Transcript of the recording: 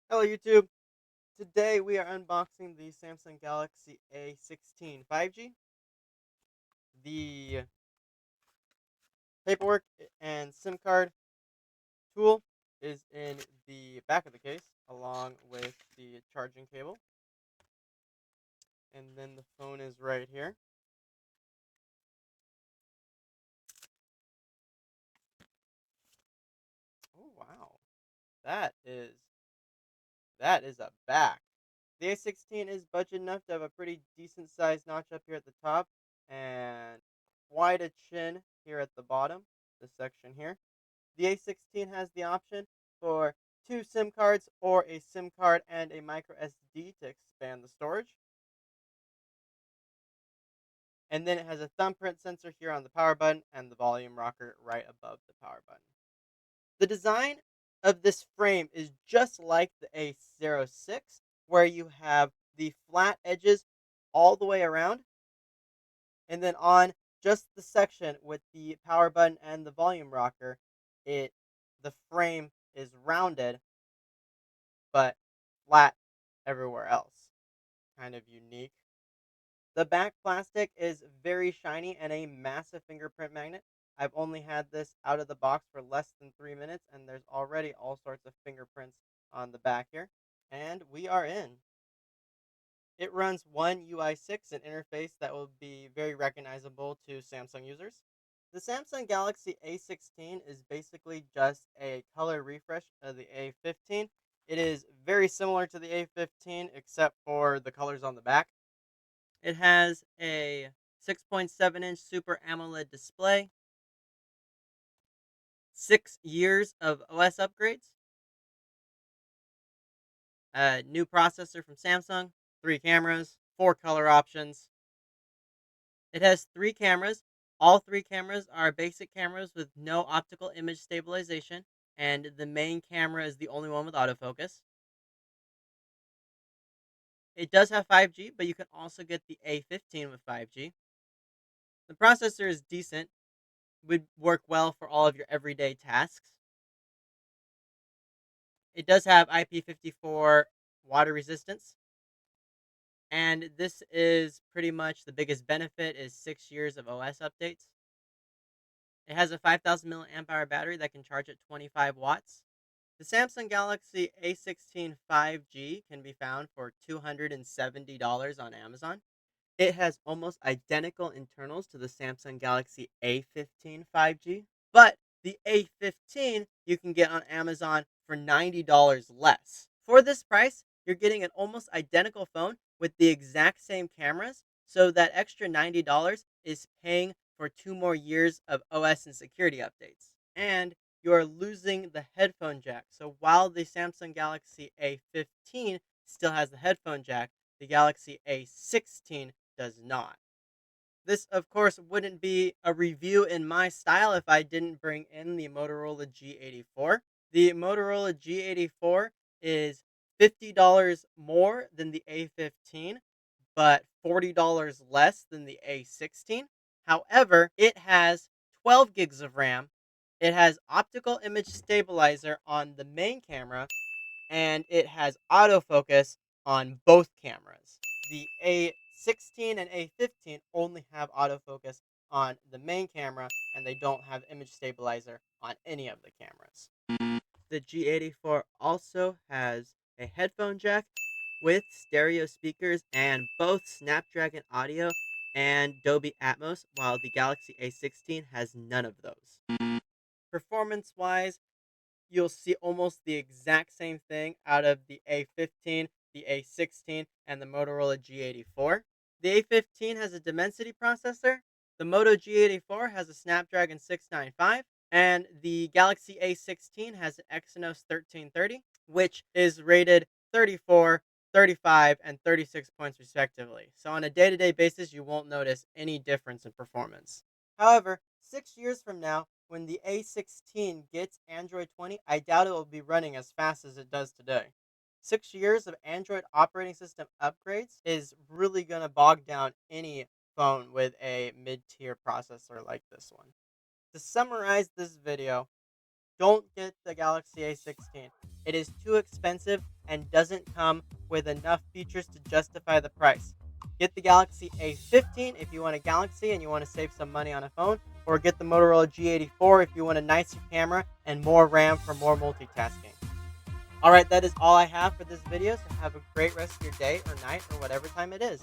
Hello YouTube. Today we are unboxing the Samsung Galaxy A16 5G. The paperwork and SIM card tool is in the back of the case along with the charging cable. And then the phone is right here. Oh wow. That is that is a back. The A16 is budget enough to have a pretty decent sized notch up here at the top and quite a chin here at the bottom, this section here. The A16 has the option for two SIM cards or a SIM card and a micro SD to expand the storage. And then it has a thumbprint sensor here on the power button and the volume rocker right above the power button. The design of this frame is just like the A06, where you have the flat edges all the way around, and then on just the section with the power button and the volume rocker, the frame is rounded but flat everywhere else. Kind of unique. The back plastic is very shiny and a massive fingerprint magnet. I've only had this out of the box for less than 3 minutes, and there's already all sorts of fingerprints on the back here. And we are in. It runs One UI6, an interface that will be very recognizable to Samsung users. The Samsung Galaxy A16 is basically just a color refresh of the A15. It is very similar to the A15 except for the colors on the back. It has a 6.7-inch Super AMOLED display, 6 years of OS upgrades, a new processor from Samsung, 3 cameras, 4 color options. It has 3 cameras. All 3 cameras are basic cameras with no optical image stabilization, and the main camera is the only one with autofocus. It does have 5G, but you can also get the A15 with 5G. The processor is decent, would work well for all of your everyday tasks. It does have IP54 water resistance, and this is pretty much the biggest benefit is 6 years of OS updates. It has a 5,000 milliamp hour battery that can charge at 25 watts. The Samsung Galaxy A16 5G can be found for $270 on Amazon. It has almost identical internals to the Samsung Galaxy A15 5G, but the A15 you can get on Amazon for $90 less. For this price, you're getting an almost identical phone with the exact same cameras, so that extra $90 is paying for 2 more years of OS and security updates. And you're losing the headphone jack. So while the Samsung Galaxy A15 still has the headphone jack, the Galaxy A16 does not. This, of course, wouldn't be a review in my style if I didn't bring in the Motorola G84. The Motorola G84 is $50 more than the A15, but $40 less than the A16. However, it has 12 gigs of RAM. It has optical image stabilizer on the main camera, and it has autofocus on both cameras. The A16 and A15 only have autofocus on the main camera, and they don't have image stabilizer on any of the cameras. The G84 also has a headphone jack with stereo speakers and both Snapdragon audio and Dolby Atmos, while the Galaxy A16 has none of those. Performance wise, you'll see almost the exact same thing out of the A15, the A16, and the Motorola G84. The A15 has a Dimensity processor, the Moto G84 has a Snapdragon 695, and the Galaxy A16 has an Exynos 1330, which is rated 34, 35, and 36 points respectively. So on a day-to-day basis, you won't notice any difference in performance. However, 6 years from now, when the A16 gets Android 20, I doubt it will be running as fast as it does today. 6 years of Android operating system upgrades is really going to bog down any phone with a mid-tier processor like this one. To summarize this video, don't get the Galaxy A16. It is too expensive and doesn't come with enough features to justify the price. Get the Galaxy A15 if you want a Galaxy and you want to save some money on a phone, or get the Motorola G84 if you want a nicer camera and more RAM for more multitasking. Alright, that is all I have for this video, so have a great rest of your day or night or whatever time it is.